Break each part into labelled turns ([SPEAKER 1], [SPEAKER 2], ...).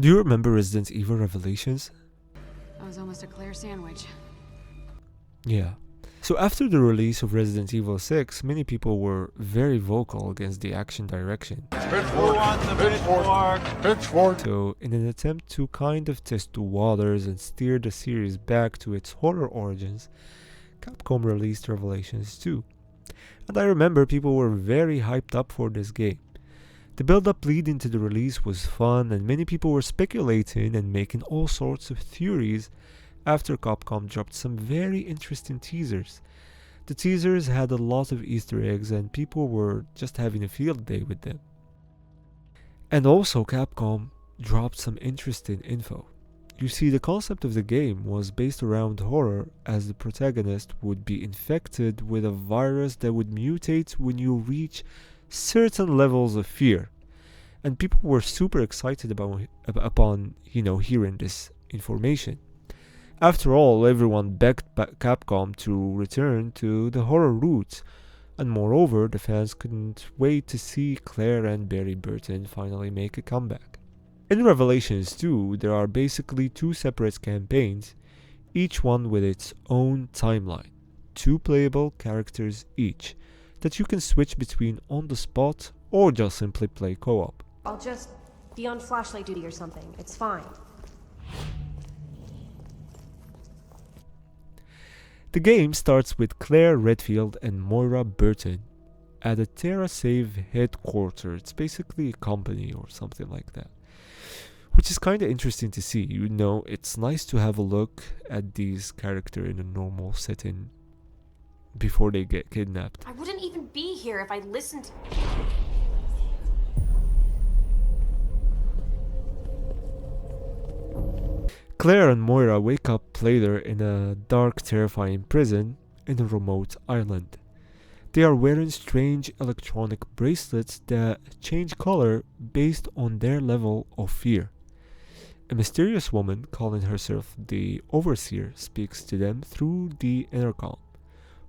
[SPEAKER 1] Do you remember Resident Evil Revelations?
[SPEAKER 2] That was almost a Claire sandwich.
[SPEAKER 1] Yeah. So after the release of Resident Evil 6, many people were very vocal against the action direction.
[SPEAKER 3] Pitchfork.
[SPEAKER 1] So in an attempt to kind of test the waters and steer the series back to its horror origins, Capcom released Revelations 2. And I remember people were very hyped up for this game. The build-up leading to the release was fun, and many people were speculating and making all sorts of theories after Capcom dropped some very interesting teasers. The teasers had a lot of Easter eggs and people were just having a field day with them. And also Capcom dropped some interesting info. You see, the concept of the game was based around horror, as the protagonist would be infected with a virus that would mutate when you reach certain levels of fear. And people were super excited upon hearing this information. After all, everyone begged Capcom to return to the horror roots, and moreover, the fans couldn't wait to see Claire and Barry Burton finally make a comeback. In Revelations 2, there are basically two separate campaigns, each one with its own timeline, 2 playable characters each, that you can switch between on the spot or just simply play co-op.
[SPEAKER 4] I'll just be on flashlight duty or something. It's fine.
[SPEAKER 1] The game starts with Claire Redfield and Moira Burton at a TerraSave headquarters. It's basically a company or something like that, which is kind of interesting to see. It's nice to have a look at these characters in a normal setting before they get kidnapped.
[SPEAKER 4] I wouldn't even be here if I listened.
[SPEAKER 1] Claire and Moira wake up later in a dark, terrifying prison in a remote island. They are wearing strange electronic bracelets that change color based on their level of fear. A mysterious woman, calling herself the Overseer, speaks to them through the intercom,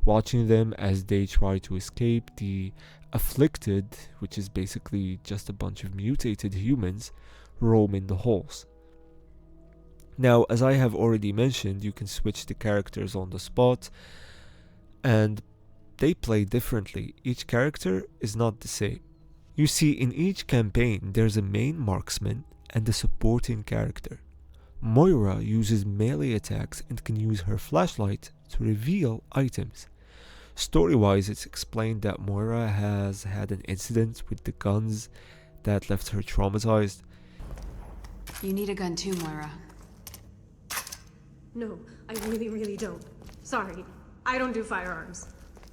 [SPEAKER 1] watching them as they try to escape the afflicted, which is basically just a bunch of mutated humans, roaming the halls. Now, as I have already mentioned, you can switch the characters on the spot, and they play differently. Each character is not the same. You see, in each campaign, there's a main marksman and a supporting character. Moira uses melee attacks and can use her flashlight to reveal items. Story-wise, it's explained that Moira has had an incident with the guns that left her traumatized.
[SPEAKER 2] You need a gun too, Moira.
[SPEAKER 4] No, I really don't. Sorry, I don't do firearms.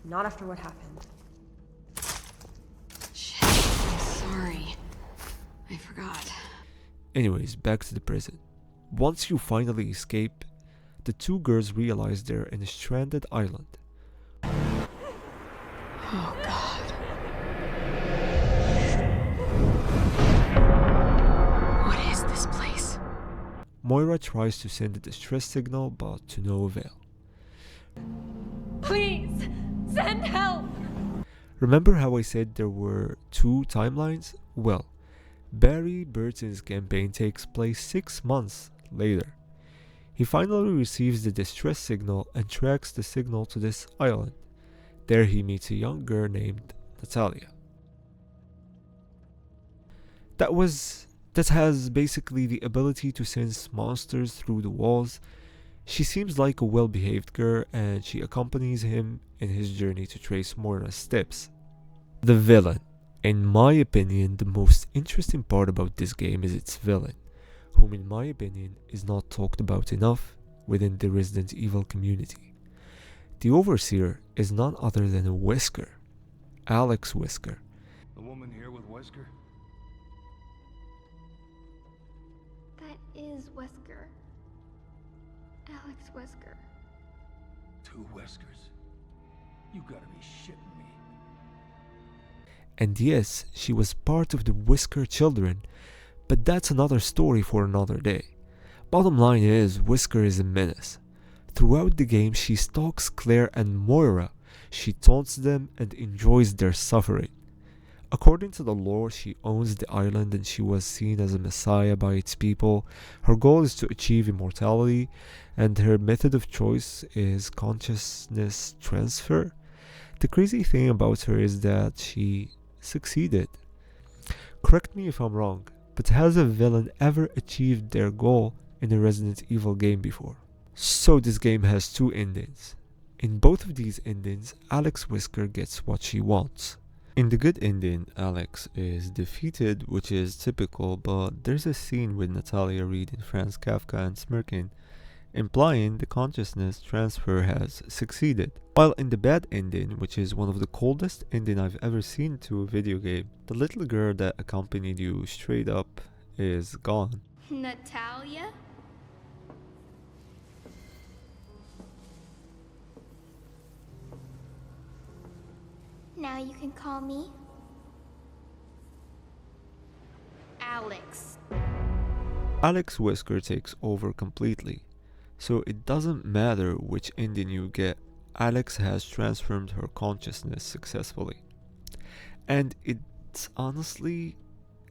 [SPEAKER 4] Not after what happened.
[SPEAKER 2] Shit, I'm sorry. I forgot.
[SPEAKER 1] Anyways, back to the prison. Once you finally escape, the two girls realize they're in a stranded island.
[SPEAKER 2] Oh, God. What is this place?
[SPEAKER 1] Moira tries to send a distress signal, but to no avail.
[SPEAKER 4] Please, send help!
[SPEAKER 1] Remember how I said there were 2 timelines? Well, Barry Burton's campaign takes place 6 months later. He finally receives the distress signal and tracks the signal to this island. There he meets a young girl named Natalia. That has basically the ability to sense monsters through the walls. She seems like a well-behaved girl, and she accompanies him in his journey to trace Moira's steps. The villain. In my opinion, the most interesting part about this game is its villain, whom in my opinion is not talked about enough within the Resident Evil community. The Overseer is none other than a Wesker, Alex Wesker.
[SPEAKER 3] The woman here with Wesker?
[SPEAKER 5] That is Wesker. Alex Wesker.
[SPEAKER 3] 2 Weskers? You gotta be shitting me.
[SPEAKER 1] And yes, she was part of the Wesker children, but that's another story for another day. Bottom line is, Wesker is a menace. Throughout the game, she stalks Claire and Moira. She taunts them and enjoys their suffering. According to the lore, she owns the island and she was seen as a messiah by its people. Her goal is to achieve immortality, and her method of choice is consciousness transfer. The crazy thing about her is that she succeeded. Correct me if I'm wrong, but has a villain ever achieved their goal in a Resident Evil game before? So this game has two endings. In both of these endings, Alex Wesker gets what she wants. In the good ending, Alex is defeated, which is typical, but there's a scene with Natalia reading Franz Kafka and smirking, implying the consciousness transfer has succeeded. While in the bad ending, which is one of the coldest ending I've ever seen to a video game, the little girl that accompanied you straight up is gone.
[SPEAKER 5] Natalia? Now you can call me Alex.
[SPEAKER 1] Alex Wesker takes over completely, so it doesn't matter which ending you get, Alex has transformed her consciousness successfully. And it's honestly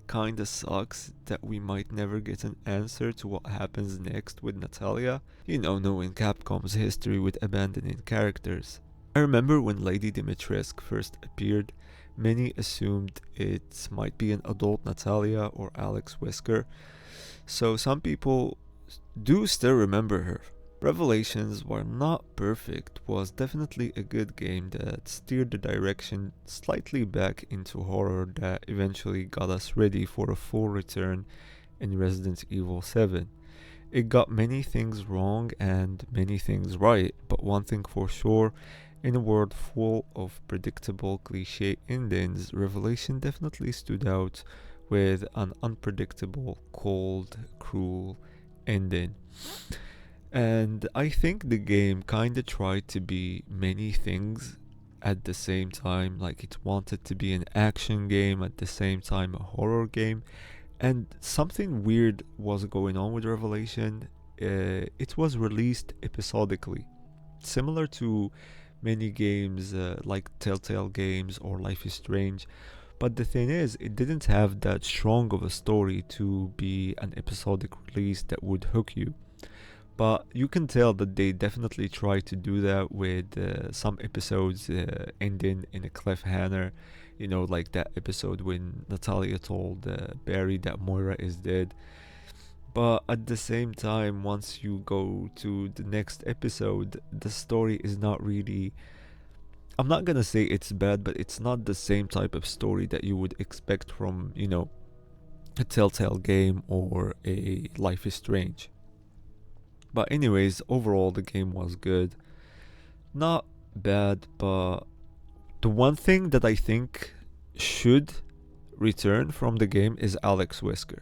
[SPEAKER 1] kinda sucks that we might never get an answer to what happens next with Natalia, knowing Capcom's history with abandoning characters. I remember when Lady Dimitrescu first appeared, many assumed it might be an adult Natalia or Alex Wesker, so some people do still remember her. Revelations, while not perfect, was definitely a good game that steered the direction slightly back into horror that eventually got us ready for a full return in Resident Evil 7. It got many things wrong and many things right, but one thing for sure, in a world full of predictable cliché endings, Revelation definitely stood out with an unpredictable, cold, cruel ending. And I think the game kinda tried to be many things at the same time, like it wanted to be an action game at the same time a horror game, and something weird was going on with Revelation. It was released episodically, similar to many games like Telltale games or Life is Strange, but the thing is, it didn't have that strong of a story to be an episodic release that would hook you. But you can tell that they definitely tried to do that with some episodes ending in a cliffhanger. Like that episode when Natalia told Barry that Moira is dead. But at the same time, once you go to the next episode, the story is not really... I'm not gonna say it's bad, but it's not the same type of story that you would expect from, a Telltale game or a Life is Strange. But anyways, overall the game was good. Not bad, but the one thing that I think should return from the game is Alex Wesker.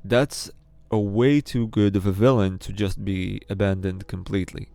[SPEAKER 1] That's a way too good of a villain to just be abandoned completely.